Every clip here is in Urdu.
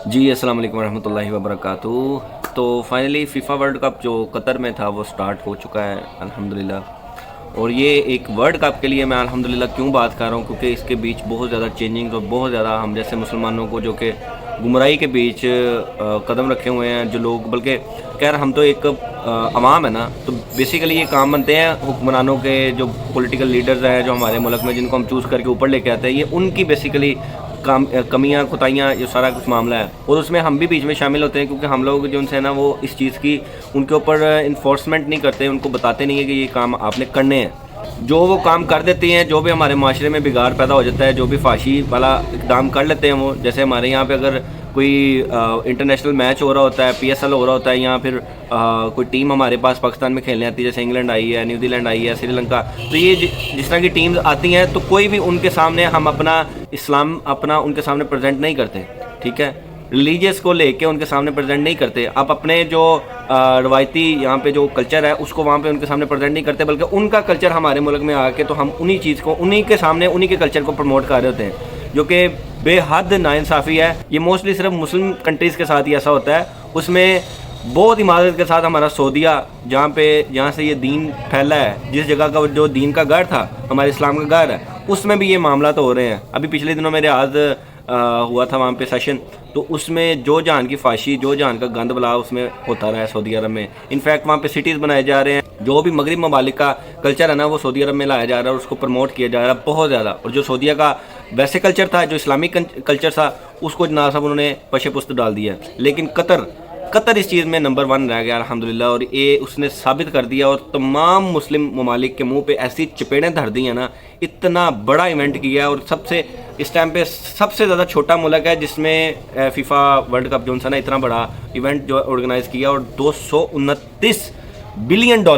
جی السلام علیکم ورحمۃ اللہ وبرکاتہ۔ تو فائنلی فیفا ورلڈ کپ جو قطر میں تھا وہ سٹارٹ ہو چکا ہے الحمدللہ۔ اور یہ ایک ورلڈ کپ کے لیے میں الحمدللہ کیوں بات کر رہا ہوں، کیونکہ اس کے بیچ بہت زیادہ چینجنگ اور بہت زیادہ ہم جیسے مسلمانوں کو جو کہ گمراہی کے بیچ قدم رکھے ہوئے ہیں جو لوگ، بلکہ خیر ہم تو ایک عوام ہے نا، تو بیسیکلی یہ کام بنتے ہیں حکمرانوں کے، جو پولیٹیکل لیڈرز ہیں جو ہمارے ملک میں، جن کو ہم چوز کر کے اوپر لے کے آتے ہیں، یہ ان کی بیسیکلی کمیاں کوتاہیاں یہ سارا کچھ معاملہ ہے، اور اس میں ہم بھی بیچ میں شامل ہوتے ہیں، کیونکہ ہم لوگ جو ان سے نا وہ اس چیز کی ان کے اوپر انفورسمنٹ نہیں کرتے، ان کو بتاتے نہیں ہیں کہ یہ کام آپ نے کرنے ہیں۔ جو وہ کام کر دیتے ہیں، جو بھی ہمارے معاشرے میں بگاڑ پیدا ہو جاتا ہے، جو بھی فحاشی والا اقدام کر لیتے ہیں وہ، جیسے ہمارے یہاں پہ اگر کوئی انٹرنیشنل میچ ہو رہا ہوتا ہے، پی ایس ایل ہو رہا ہوتا ہے، یا پھر کوئی ٹیم ہمارے پاس پاکستان میں کھیلنے آتی ہے، جیسے انگلینڈ آئی ہے، نیوزی لینڈ آئی ہے، سری لنکا، تو یہ جس طرح کی ٹیمز آتی ہیں تو کوئی بھی ان کے سامنے ہم اپنا اسلام ان کے سامنے پریزنٹ نہیں کرتے، ٹھیک ہے، ریلیجیس کو لے کے ان کے سامنے پریزنٹ نہیں کرتے، آپ اپنے جو روایتی یہاں پہ جو کلچر ہے اس کو وہاں پہ ان کے سامنے پریزنٹ نہیں کرتے، بلکہ ان کا کلچر ہمارے ملک میں آ کے تو ہم انہی چیز کو انہی کے سامنے انہی کے کلچر کو پروموٹ کر رہے ہوتے ہیں، جو کہ بے حد ناانصافی ہے۔ یہ موسٹلی صرف مسلم کنٹریز کے ساتھ ہی ایسا ہوتا ہے، اس میں بہت ہی معذرت کے ساتھ ہمارا سعودیہ، جہاں سے یہ دین پھیلا ہے، جس جگہ کا جو دین کا گھر تھا، ہمارے اسلام کا گھر ہے، اس میں بھی یہ معاملات ہو رہے ہیں۔ ابھی پچھلے دنوں میرے آج ہوا تھا وہاں پہ سیشن، تو اس میں جو جہان کی فحاشی، جو جہان کا گند بلا اس میں ہوتا رہا ہے سعودی عرب میں۔ انفیکٹ وہاں پہ سٹیز بنائے جا رہے ہیں، جو بھی مغرب ممالک کا کلچر ہے نا وہ سعودی عرب میں لایا جا رہا ہے اور اس کو پروموٹ کیا جا رہا ہے بہت زیادہ، اور جو سعودیہ کا ویسے کلچر تھا، جو اسلامی کلچر تھا، اس کو جناب صاحب انہوں نے پش پست ڈال دیا ہے۔ لیکن قطر اس چیز میں نمبر 1 رہ گیا الحمدللہ، اور یہ اس نے ثابت کر دیا، اور تمام مسلم ممالک کے منہ پہ ایسی چپیڑیں دھر دی ہیں نا، اتنا بڑا ایونٹ کیا ہے، اور اس ٹائم پہ سب سے زیادہ چھوٹا ملک ہے جس میں فیفا ورلڈ کپ جو نا اتنا بڑا ایونٹ جو آرگنائز کیا، اور $229 بلین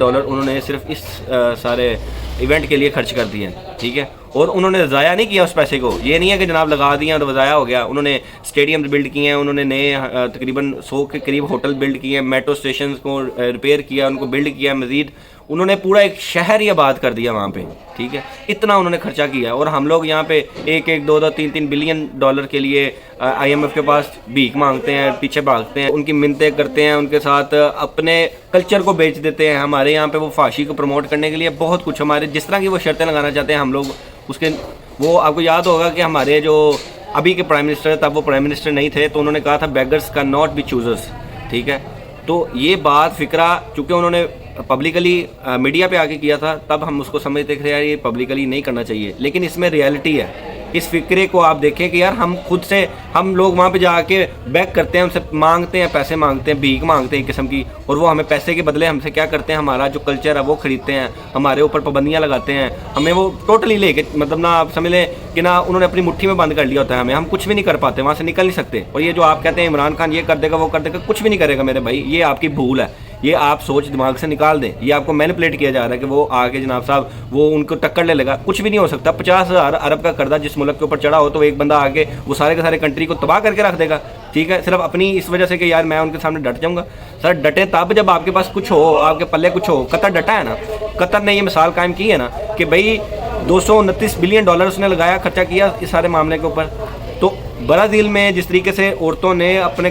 انہوں نے صرف اس سارے ایونٹ کے لیے خرچ کر دیے ہیں، ٹھیک ہے، اور انہوں نے ضائع نہیں کیا اس پیسے کو۔ یہ نہیں ہے کہ جناب لگا دیا تو ضائع ہو گیا، انہوں نے اسٹیڈیم بلڈ کیے ہیں، انہوں نے نئے تقریباً 100 کے قریب ہوٹل بلڈ کیے ہیں، میٹرو اسٹیشنز کو ریپیئر کیا، ان کو بلڈ کیا، مزید انہوں نے پورا ایک شہر ہی آباد کر دیا وہاں پہ، ٹھیک ہے، اتنا انہوں نے خرچہ کیا ہے۔ اور ہم لوگ یہاں پہ 1-1 2-2 3-3 بلین ڈالر کے لیے آئی ایم ایف کے پاس بھیک مانگتے ہیں، پیچھے بھاگتے ہیں، ان کی منتیں کرتے ہیں، ان کے ساتھ اپنے کلچر کو بیچ دیتے ہیں۔ ہمارے یہاں پہ وہ فحاشی کو پروموٹ کرنے کے لیے بہت کچھ، ہمارے جس طرح کی وہ شرطیں لگانا چاہتے ہیں ہم لوگ اس کے، وہ آپ کو یاد ہوگا کہ ہمارے جو ابھی کے پرائم منسٹر، تب وہ پرائم منسٹر نہیں تھے، تو انہوں نے کہا تھا بیگرز کا ناٹ بی چوزرز، ٹھیک ہے، تو یہ بات فکرہ چونکہ انہوں نے پبلکلی میڈیا پہ آ کے کیا تھا، تب ہم اس کو سمجھتے تھے یار یہ پبلکلی نہیں کرنا چاہیے، لیکن اس میں ریالٹی ہے۔ اس فکرے کو آپ دیکھیں کہ یار ہم خود سے، ہم لوگ وہاں پہ جا کے بیک کرتے ہیں، ہم سے مانگتے ہیں، پیسے مانگتے ہیں، بھیک مانگتے ہیں ایک قسم کی، اور وہ ہمیں پیسے کے بدلے ہم سے کیا کرتے ہیں، ہمارا جو کلچر ہے وہ خریدتے ہیں، ہمارے اوپر پابندیاں لگاتے ہیں، ہمیں وہ ٹوٹلی لے کے، مطلب نا آپ سمجھ لیں کہ نا انہوں نے اپنی مٹھی میں بند کر لیا ہوتا ہے ہمیں، ہم کچھ بھی نہیں کر پاتے، وہاں سے نکل نہیں سکتے۔ اور یہ جو آپ کہتے ہیں عمران خان یہ کر دے گا وہ کر دے گا، کچھ بھی نہیں کرے گا میرے بھائی، یہ آپ کی بھول ہے، یہ آپ سوچ دماغ سے نکال دیں، یہ آپ کو مینپولیٹ کیا جا رہا ہے کہ وہ آگے جناب صاحب وہ ان کو ٹکر لے لگا، کچھ بھی نہیں ہو سکتا۔ 50,000 ارب کا قرضہ جس ملک کے اوپر چڑھا ہو تو ایک بندہ آگے وہ سارے کے سارے کنٹری کو تباہ کر کے رکھ دے گا، ٹھیک ہے، صرف اپنی اس وجہ سے کہ یار میں ان کے سامنے ڈٹ جاؤں گا۔ سر ڈٹیں تب جب آپ کے پاس کچھ ہو، آپ کے پلے کچھ ہو۔ قطر ڈٹا ہے نا، قطر نے یہ مثال قائم کی ہے نا کہ بھائی $229 بلین اس نے لگایا، خرچہ کیا اس سارے معاملے کے اوپر۔ تو برازیل میں جس طریقے سے عورتوں نے اپنے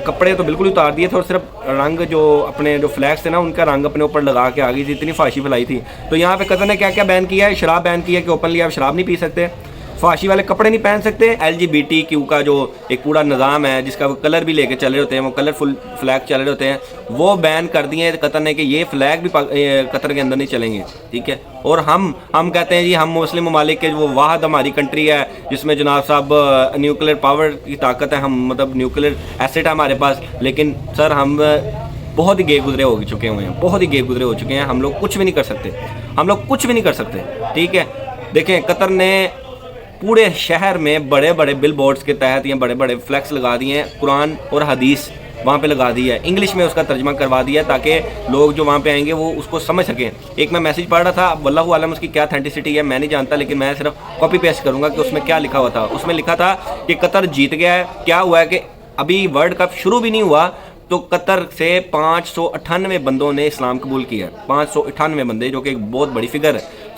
کپڑے تو بالکل اتار دیے تھے، اور صرف رنگ جو اپنے جو فلیگس تھے نا ان کا رنگ اپنے اوپر لگا کے آ گئی تھی، اتنی فحاشی پھیلائی تھی۔ تو یہاں پہ قطر نے کیا کیا بین کیا ہے، شراب بین کی ہے کہ اوپنلی آپ شراب نہیں پی سکتے، فحاشی والے کپڑے نہیں پہن سکتے، LGBTQ کا جو ایک پورا نظام ہے جس کا وہ کلر بھی لے کے چل رہے ہوتے ہیں، وہ کلرفل فلیگ چل رہے ہوتے ہیں، وہ بین کر دیے قطر نے کہ یہ فلیگ بھی قطر کے اندر نہیں چلیں گے، ٹھیک ہے۔ اور ہم کہتے ہیں جی ہم مسلم ممالک کے وہ واحد ہماری کنٹری ہے جس میں جناب صاحب نیوکلیر پاور کی طاقت ہے، ہم مطلب نیوکلیر ایسٹ ہے ہمارے پاس، لیکن سر ہم بہت ہی گئے گزرے ہو چکے ہوئے ہیں، بہت ہی گئے گزرے ہو چکے ہیں، ہم لوگ کچھ بھی نہیں کر سکتے، ہم لوگ کچھ بھی نہیں کر سکتے، ٹھیک ہے۔ دیکھیں قطر نے پورے شہر میں بڑے بڑے بل بورڈز کے تحت یا بڑے بڑے فلیکس لگا دیے ہیں، قرآن اور حدیث وہاں پہ لگا دیا ہے، انگلش میں اس کا ترجمہ کروا دیا ہے تاکہ لوگ جو وہاں پہ آئیں گے وہ اس کو سمجھ سکیں۔ ایک میں میسیج پڑھ رہا تھا، واللہ عالم اس کی کیا اتھینٹسٹی ہے میں نہیں جانتا، لیکن میں صرف کاپی پیسٹ کروں گا کہ اس میں کیا لکھا ہوا تھا۔ اس میں لکھا تھا کہ قطر جیت گیا ہے۔ کیا ہوا ہے کہ ابھی ورلڈ کپ شروع بھی نہیں ہوا تو قطر سے 598 بندوں نے اسلام قبول کیا، 598 بندے، جو کہ ایک بہت بڑی فگر ہے۔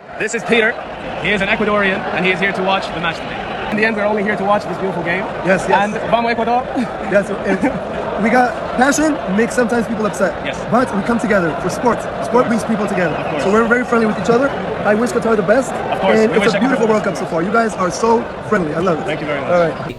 This is Peter. He is an Ecuadorian and he is here to watch the match today. In the end, we're only here to watch this beautiful game. Yes. And vamos Ecuador. Yes, we got passion makes sometimes people upset. Yes. But we come together for sport. Sport brings people together. Of course. So we're very friendly with each other. I wish Qatar the best. Of course. And We it's wish a beautiful Ecuador World Cup so far. You guys are so friendly. I love it. Thank you very much. All right.